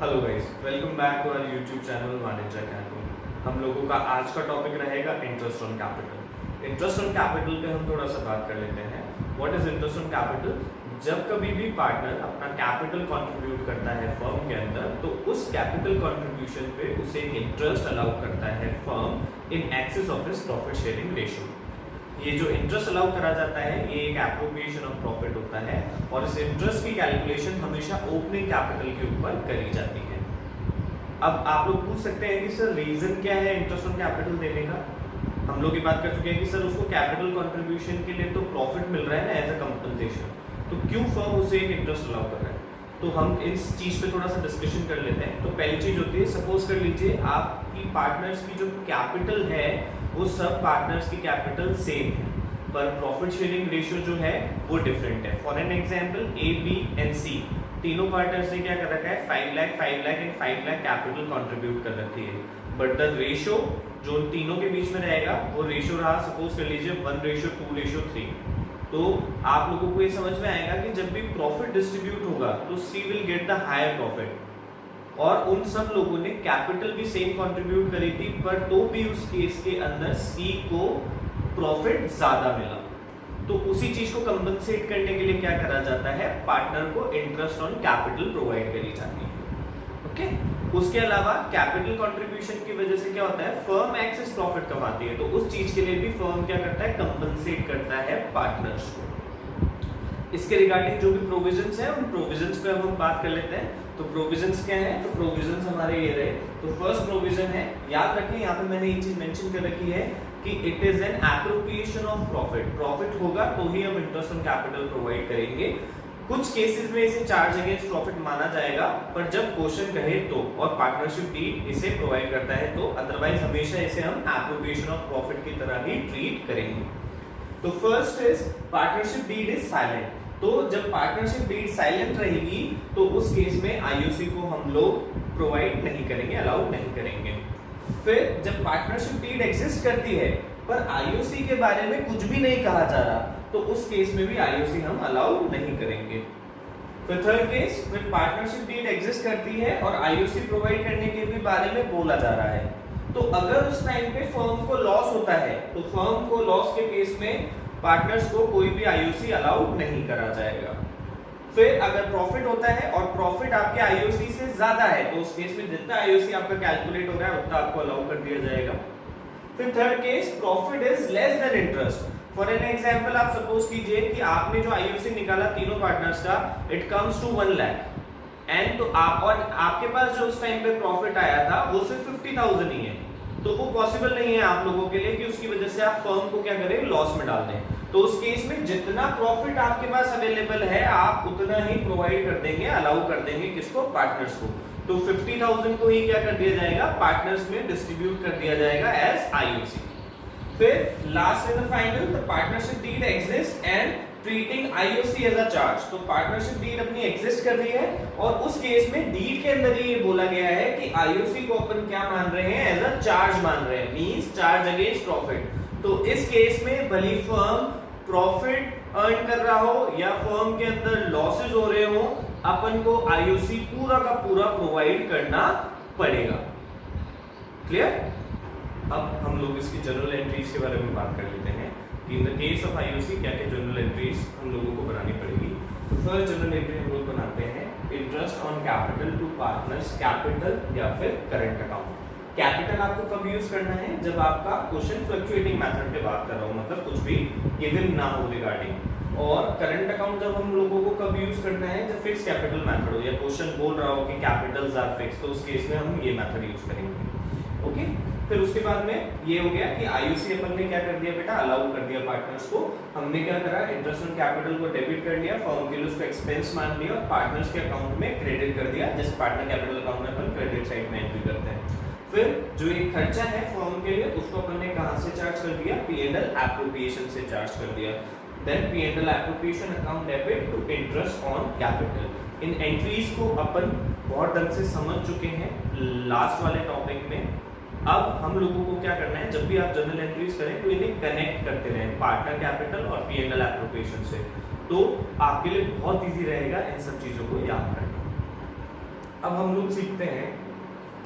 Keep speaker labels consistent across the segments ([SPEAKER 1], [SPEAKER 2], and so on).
[SPEAKER 1] Hello guys, welcome back to our YouTube channel Vanijya academy. हम लोगों का आज का टॉपिक रहेगा interest on capital. Interest on capital पे हम थोड़ा सा बात कर लेते हैं। What is interest on capital? जब कभी भी पार्टनर अपना कैपिटल कंट्रीब्यूट करता है फर्म के अंदर, तो उस कैपिटल कंट्रीब्यूशन पे उसे इंटरेस्ट अलाउ करता है firm in excess of his profit sharing ratio. ये जो इंटरेस्ट अलाउ करा जाता है, ये एक एप्रोप्रिएशन ऑफ प्रॉफिट होता है और इस इंटरेस्ट की कैलकुलेशन हमेशा ओपनिंग कैपिटल के ऊपर करी जाती है। अब आप लोग पूछ सकते हैं कि सर रीजन क्या है इंटरेस्ट ऑन कैपिटल देने का? हम लोग ये बात कर चुके हैं कि सर उसको कैपिटल कंट्रीब्यूशन के लिए तो प्रॉफिट मिल रहा है ना एज अ कंपनसेशन, तो क्यों फर्म उसे एक इंटरेस्ट अलाउ कर रहा है? तो हम इस चीज पे थोड़ा सा डिस्कशन कर लेते हैं। तो पहली चीज होती है, सपोज कर लीजिए आपकी पार्टनर्स की जो कैपिटल है वो सब पार्टनर्स की कैपिटल सेम है, पर प्रॉफिट शेयरिंग रेशियो जो है वो डिफरेंट है। For an example, A, B and C तीनों पार्टनर्स ने क्या कर रखा है, 5 lakh, 5 lakh and 5 lakh capital contribute कर रखी है, बट द रेशियो जो उन तीनों के बीच में रहेगा वो रेशियो रहा, सपोज कर लीजिए 1:2:3। तो आप लोगों को ये समझ में आएगा कि जब भी प्रॉफिट डिस्ट्रीब्यूट होगा तो C will get the higher profit, और उन सब लोगों ने कैपिटल भी सेम कंट्रीब्यूट करी थी, पर तो भी उस केस के अंदर सी को प्रॉफिट ज्यादा मिला। तो उसी चीज को कंपनसेट करने के लिए क्या करा जाता है, पार्टनर को इंटरेस्ट ऑन कैपिटल प्रोवाइड करी जाती है। ओके, उसके अलावा कैपिटल कंट्रीब्यूशन की वजह से क्या होता है, फर्म एक्सेस प्रॉफिट कमाती है, तो उस चीज के लिए भी फर्म क्या करता है, कंपनसेट करता है पार्टनर्स को। इसके रिगार्डिंग जो भी प्रोविजंस है उन प्रोविजंस पे हम बात कर लेते हैं। तो प्रोविजंस क्या है, तो प्रोविजंस हमारे ये रहे। तो फर्स्ट प्रोविजन है, याद रखें यहाँ पे मैंने ये चीज मेंशन कर रखी है कि it is an appropriation of profit. Profit होगा तो ही हम इंटरेस्ट ऑन कैपिटल प्रोवाइड करेंगे। कुछ केसेस में इसे चार्ज अगेंस्ट प्रॉफिट माना जाएगा, पर जब क्वेश्चन कहे तो और पार्टनरशिप डीड इसे प्रोवाइड करता है तो, अदरवाइज हमेशा इसे हम एप्रोप्रिएशन ऑफ प्रॉफिट की तरह ही ट्रीट करेंगे। तो first is partnership deed is silent. तो जब पार्टनरशिप डीड साइलेंट रहेगी तो उस केस में आईओसी को हम लोग प्रोवाइड नहीं करेंगे, अलाउ नहीं करेंगे। फिर जब पार्टनरशिप डीड एग्जिस्ट करती है पर आईओसी के बारे में कुछ भी नहीं कहा जा रहा, तो उस केस में भी आईओसी हम अलाउ नहीं करेंगे। फिर थर्ड केस, फिर पार्टनरशिप डीड एग्जिस्ट करती है और आईओसी प्रोवाइड करने के भी बारे में बोला जा रहा है, तो अगर उस टाइम पे फर्म को लॉस होता है तो फर्म को लॉस के केस में पार्टनर्स को कोई भी आईओसी अलाउ नहीं करा जाएगा। फिर अगर प्रॉफिट होता है और प्रॉफिट आपके आईओसी से ज्यादा है, तो उस केस में जितना आईओसी आपका कैलकुलेट हो रहा है उतना आपको अलाउ कर दिया जाएगा। फिर third case, profit is less than interest. For an example, आप सपोज कीजिए कि आपने जो आईओसी निकाला तीनों पार्टनर्स का, it comes to 1 lakh and तो आप और आपके पास जो उस टाइम पे प्रॉफिट आया था वो सिर्फ 50,000 ही है, तो वो पॉसिबल नहीं है आप लोगों के लिए कि उसकी वजह से आप फर्म को क्या करें, लॉस में डाल दें। तो उस केस में जितना प्रॉफिट आपके पास अवेलेबल है आप उतना ही प्रोवाइड कर देंगे, अलाउ कर देंगे, किसको, पार्टनर्स को। तो 50,000 को ही क्या कर दिया जाएगा, पार्टनर्स में डिस्ट्रीब्यूट कर दिया जाएगा एज आईओसी। फिर last and final, the partnership deed exist and treating IOC as a charge. तो पार्टनरशिप डीड अपनी एग्जिस्ट कर रही है और उस केस में डीड के अंदर ही ये बोला गया है कि आईओसी को अपन क्या मान रहे हैं, एज अ चार्ज मान रहे हैं, मींस चार्ज अगेंस्ट प्रॉफिट। तो इस केस में भली फर्म प्रॉफिट अर्न कर रहा हो या फर्म के अंदर लॉसेस हो रहे हो, अपन को आईओसी पूरा का पूरा प्रोवाइड करना पड़ेगा। क्लियर? अब हम लोग इसकी जनरल एंट्रीज के बारे में बात कर लेते हैं कि in the case of IOC क्या क्या जनरल एंट्रीज हम लोगों को बनानी पड़ेगी। तो फर्स्ट जनरल एंट्री हम लोग बनाते हैं, interest on capital to partners, capital या फिर करंट अकाउंट। कैपिटल आपको कब यूज करना है, जब आपका क्वेश्चन फ्लक्चुएटिंग मेथड पे बात कर रहा हूं, मतलब कुछ भी गिवन ना हो रिगार्डिंग। और करंट अकाउंट जब हम लोगों को कब यूज करना है, जब फिक्स कैपिटल मेथड हो या क्वेश्चन बोल रहा हो कि कैपिटल्स आर फिक्स, तो उस केस में हम ये मेथड यूज करेंगे। ओके, फिर उसके बाद में ये हो गया कि आईओसी अपन ने क्या कर दिया बेटा, अलाउ कर दिया पार्टनर्स को। हमने क्या करा, इंटरेस्ट ऑन कैपिटल को डेबिट कर लिया, फर्म के लिए उसको एक्सपेंस मान लिया और पार्टनर्स के अकाउंट में क्रेडिट कर दिया, जैसे पार्टनर कैपिटल अकाउंट में अपन क्रेडिट साइड में एंट्री करते हैं। फिर जो एक खर्चा है फर्म के लिए उसको अपन ने कहां से चार्ज कर दिया, पी&एल एप्रोप्रिएशन से चार्ज कर दिया। Then P and L appropriation account debit to interest on capital. इन एंट्रीज को अपन बहुत ढंग से समझ चुके हैं लास्ट वाले टॉपिक में। अब हम लोगों को क्या करना है, जब भी आप जर्नल एंट्रीज करें तो इन्हें कनेक्ट करते रहें पार्टनर कैपिटल और पी&एल एप्रोप्रिएशन से, तो आपके लिए बहुत इजी रहेगा इन सब चीजों को याद करना। अब हम लोग सीखते हैं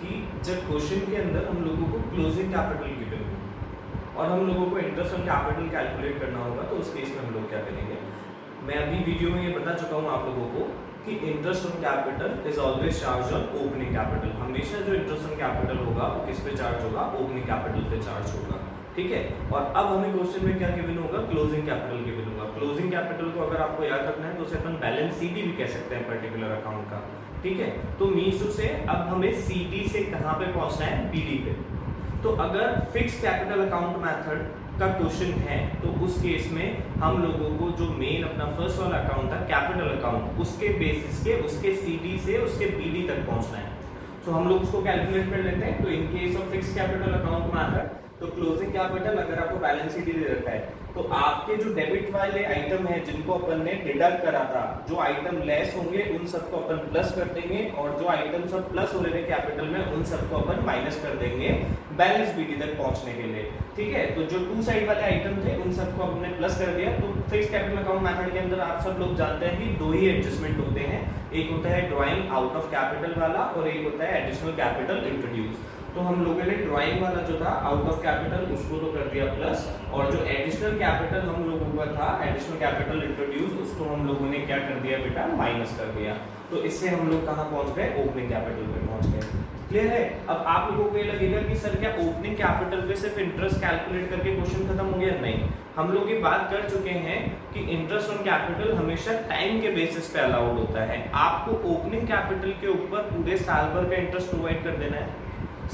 [SPEAKER 1] कि जब क्वेश्चन के अंदर हम लोगों को क्लोजिंग कैपिटल गिवन हो और हम लोगों को इंटरेस्ट ऑन कैपिटल कैलकुलेट करना होगा, तो उस केस में हम लोग क्या करेंगे। मैं अभी वीडियो में ये बता चुका हूँ आप लोगों को कि interest on capital is always charge on opening capital. हमेशा जो इंटरेस्ट ऑन कैपिटल होगा वो किस पे चार्ज होगा, ओपनिंग कैपिटल पे चार्ज होगा, ठीक है। और अब हमें क्वेश्चन में क्या गिवन होगा, क्लोजिंग कैपिटल गिवन होगा। क्लोजिंग कैपिटल को अगर आपको याद रखना है तो उसे अपन बैलेंस सीडी भी कह सकते हैं पर्टिकुलर अकाउंट का, ठीक है। तो मीन्स टू से अब हमें सीडी से कहां पे पहुंचना है, बीडी पे। तो अगर फिक्स कैपिटल अकाउंट मेथड का क्वेश्चन है तो उस केस में हम लोगों को जो मेन अपना फर्स्ट वाला अकाउंट था कैपिटल अकाउंट, उसके बेसिस के उसके सीडी से उसके बीडी तक पहुंचना है। तो हम लोग उसको कैलकुलेट कर लेते हैं। तो in case of fix capital account method, तो क्लोजिंग कैपिटल अगर आपको बैलेंस शीट दे रखा है तो आपके जो डेबिट वाले आइटम है जिनको अपन ने डिडक्ट करा था, जो आइटम लेस होंगे उन सबको अपन प्लस कर देंगे और जो आइटम सब प्लस हो रहे थे कैपिटल में उन सबको अपन माइनस कर देंगे बैलेंस बीडी तक पहुंचने के लिए, ठीक है। तो जो टू साइड वाले आइटम थे उन सबको हमने प्लस कर दिया। तो फिक्स कैपिटल अकाउंट मेथड के अंदर आप सब लोग जानते हैं कि दो ही एडजस्टमेंट होते हैं, एक होता है ड्राइंग आउट ऑफ कैपिटल वाला और एक होता है एडिशनल कैपिटल इंट्रोड्यूस। तो हम लोगों ने ड्राइंग वाला जो था आउट ऑफ कैपिटल उसको तो कर दिया प्लस, और जो एडिशनल कैपिटल हम लोगों का था एडिशनल कैपिटल इंट्रोड्यूस उसको हम लोगों ने क्या कर दिया बेटा, माइनस कर दिया। तो इससे हम लोग कहां पहुंच गए, ओपनिंग कैपिटल पे पहुंच गए। क्लियर है। अब आप लोगों को ये लगेगा कि सर क्या ओपनिंग कैपिटल पे सिर्फ इंटरेस्ट कैलकुलेट करके क्वेश्चन खत्म हो गया? नहीं, हम लोग ये बात कर चुके हैं कि इंटरेस्ट ऑन कैपिटल हमेशा टाइम के बेसिस पे अलाउड होता है। आपको ओपनिंग कैपिटल के ऊपर पूरे साल भर का इंटरेस्ट प्रोवाइड कर देना है।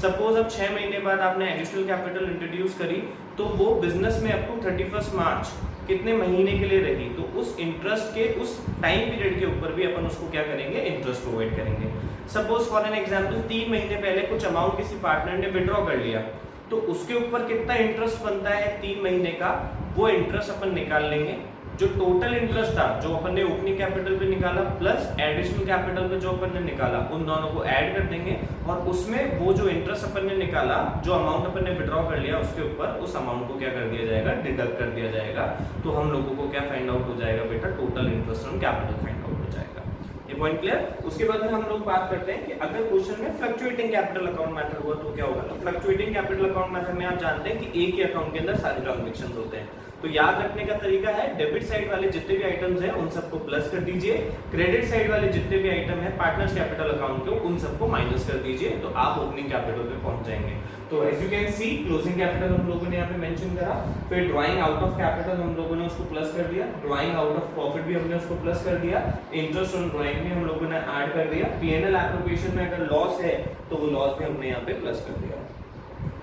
[SPEAKER 1] सपोज अब 6 महीने बाद आपने एडिशनल कैपिटल इंट्रोड्यूस करी तो वो बिजनेस में अप टू 31 मार्च कितने महीने के लिए रही, तो उस इंटरेस्ट के उस टाइम पीरियड के ऊपर भी अपन उसको क्या करेंगे, इंटरेस्ट प्रोवाइड करेंगे। सपोज फॉर एन एग्जांपल 3 महीने पहले कुछ अमाउंट किसी पार्टनर ने विड्रॉ कर लिया तो उसके ऊपर कितना इंटरेस्ट बनता है 3 महीने का, वो इंटरेस्ट अपन निकाल लेंगे। जो टोटल इंटरेस्ट था जो अपन ने ओपनिंग कैपिटल पे निकाला प्लस एडिशनल कैपिटल पे जो अपन ने निकाला, उन दोनों को ऐड कर देंगे और उसमें वो जो इंटरेस्ट अपन ने निकाला, जो अमाउंट अपन ने विड्रॉ कर लिया उसके ऊपर उस अमाउंट को क्या कर दिया जाएगा, डिडक्ट कर दिया जाएगा। तो हम लोगों को क्या फाइंड आउट हो जाएगा बेटा, total interest on capital find out हो जाएगा। ये पॉइंट क्लियर। उसके बाद में हम लोग बात करते हैं कि अगर क्वेश्चन में फ्लक्चुएटिंग कैपिटल अकाउंट मेथड हुआ तो क्या होगा। तो फ्लक्चुएटिंग कैपिटल अकाउंट मेथड में आप जानते हैं कि एक ही अकाउंट के अंदर सारे ट्रांजैक्शंस होते हैं। तो याद रखने का तरीका है, डेबिट साइड वाले जितने भी आइटम्स हैं उन सबको प्लस कर दीजिए, क्रेडिट साइड वाले जितने भी आइटम है पार्टनर्स कैपिटल अकाउंट के उन सबको माइनस कर दीजिए, तो आप ओपनिंग कैपिटल पे पहुंच जाएंगे। तो as you can see closing capital हम लोगों ने यहाँ पे मेंशन करा, फिर ड्राइंग आउट ऑफ कैपिटल हम लोगों ने उसको प्लस कर दिया, ड्राइंग आउट ऑफ प्रॉफिट भी हमने उसको प्लस कर दिया, इंटरेस्ट ऑन ड्राइंग भी हम लोगों ने ऐड कर दिया, पीएनएल एप्रोप्रिएशन में अगर लॉस है तो वो लॉस भी हमने यहाँ पे प्लस कर दिया।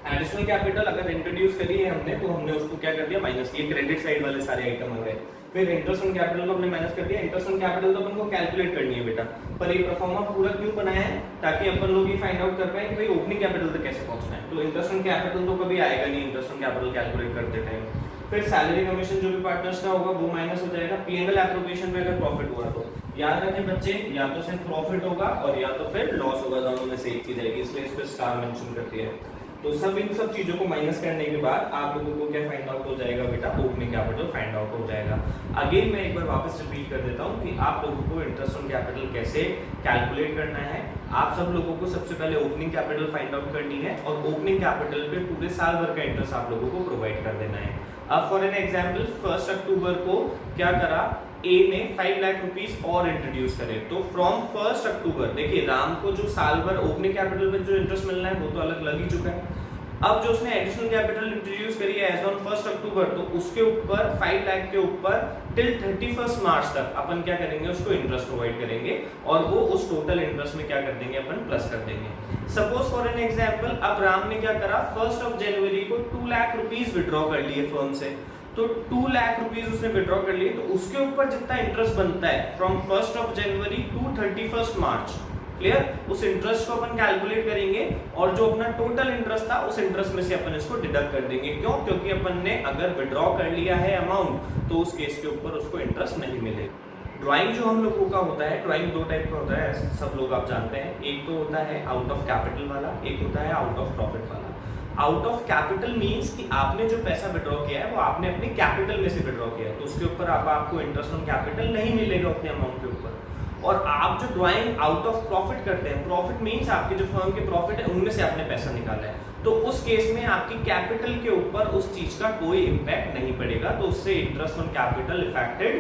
[SPEAKER 1] एडिशनल कैपिटल अगर इंट्रोड्यूस करी है हमने तो हमने उसको क्या कर दिया, माइनस किया, क्रेडिट साइड वाले सारे आइटम आ गए। फिर इंटरेस्ट ऑन कैपिटल को हमने माइनस कर दिया। इंटरेस्ट ऑन कैपिटल तो अपन को कैलकुलेट करनी है बेटा, पर ये परफॉर्मा पूरा क्यों बनाया है, ताकि अपन लोग ये फाइंड आउट कर पाए कि भाई ओपनिंग कैपिटल तक कैसे पहुंचना है। तो इंटरेस्ट ऑन कैपिटल तो कभी आएगा नहीं इंटरेस्ट ऑन कैपिटल कैलकुलेट करते टाइम। फिर सैलरी कमीशन जो भी पार्टनर्स का होगा वो माइनस हो जाएगा। पीएनएल एप्रोप्रिएशन में अगर प्रॉफिट हुआ तो याद रखें बच्चे, या तो सिर्फ प्रॉफिट होगा और या तो फिर लॉस होगा, दोनों में से एक चीज आएगी, इसलिए इस पे स्टार मेंशन करती है। तो सब इन सब चीजों को माइनस करने के बाद आप लोगों को क्या फाइंड आउट हो जाएगा बेटा, ओपनिंग कैपिटल फाइंड आउट हो जाएगा। अगेन मैं एक बार वापस रिपीट कर देता हूं कि आप लोगों को इंटरेस्ट ऑन कैपिटल कैसे कैलकुलेट करना है। आप सब लोगों को सबसे पहले ओपनिंग कैपिटल फाइंड आउट करनी है और ओपनिंग कैपिटल पे पूरे साल भर का इंटरेस्ट आप लोगों को प्रोवाइड कर देना है। अब फॉर एन एग्जांपल 1 अक्टूबर को क्या करा, ए ने 5 लाख रुपीस और इंट्रोड्यूस करे, तो फ्रॉम 1 अक्टूबर देखिए राम को जो साल भर ओपनिंग कैपिटल पे जो इंटरेस्ट मिलना है वो तो अलग लग ही चुका है। अब जो उसने एडिशनल कैपिटल इंट्रोड्यूस करी है एज ऑन 1 अक्टूबर, तो उसके ऊपर 5 लाख के ऊपर टिल 31 मार्च तक अपन क्या करेंगे, उसको इंटरेस्ट प्रोवाइड करेंगे और वो उस टोटल इंटरेस्ट में क्या कर देंगे, अपन प्लस कर देंगे। सपोज फॉर एन एग्जांपल अब राम ने क्या करा, 1 जनवरी को 2 लाख रुपीस विड्रॉ कर लिए फर्म से, तो 2 लाख रुपीस उसने विड्रॉ कर लिए, तो उसके ऊपर जितना इंटरेस्ट बनता है from 1 January to 31 March, clear, उस इंटरेस्ट को अपन कैलकुलेट करेंगे और जो अपना टोटल इंटरेस्ट था उस इंटरेस्ट में से अपन इसको डिडक्ट कर देंगे। क्यों? क्योंकि अपन ने अगर विड्रॉ कर लिया है अमाउंट तो उस केस के ऊपर उसको इंटरेस्ट नहीं मिलेगा। ड्राइंग जो हम लोगों का होता है, ड्राइंग 2 टाइप का होता है, सब लोग आप जानते हैं। एक तो होता है आउट ऑफ कैपिटल वाला, एक होता है आउट ऑफ प्रॉफिट वाला। आउट ऑफ कैपिटल मींस कि आपने जो पैसा विड्रॉ किया है वो आपने अपने कैपिटल में से विड्रॉ किया है, तो उसके ऊपर आपको इंटरेस्ट ऑन कैपिटल नहीं मिलेगा उतने अमाउंट के ऊपर। और आप जो ड्राइंग आउट ऑफ प्रॉफिट करते हैं, प्रॉफिट मीन्स आपके जो फर्म के प्रॉफिट है उनमें से आपने पैसा निकाला है, तो उस केस में आपकी कैपिटल के ऊपर उस चीज का कोई इंपैक्ट नहीं पड़ेगा, तो उससे इंटरेस्ट ऑन कैपिटल इफेक्टेड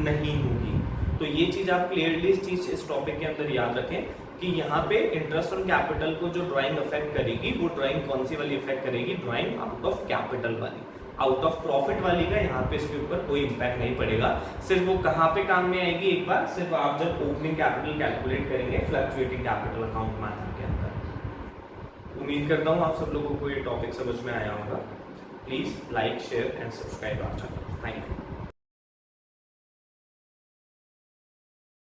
[SPEAKER 1] नहीं होगी। तो ये चीज आप क्लियरली इस टॉपिक के अंदर याद रखें कि यहाँ पे इंटरेस्ट ऑन कैपिटल को जो ड्राइंग अफेक्ट करेगी वो ड्राइंग कौन सी वाली इफेक्ट करेगी, ड्राइंग आउट ऑफ कैपिटल वाली। आउट ऑफ प्रॉफिट वाली का यहाँ पे इसके ऊपर कोई इंपैक्ट नहीं पड़ेगा। सिर्फ वो कहाँ पे काम में आएगी, एक बार सिर्फ आप जब ओपनिंग कैपिटल कैलकुलेट करेंगे फ्लक्चुएटिंग कैपिटल अकाउंट मैथड के अंदर। उम्मीद करता हूँ आप सब लोगों को ये टॉपिक समझ में आया होगा। Please like, share and subscribe our channel. Thank you.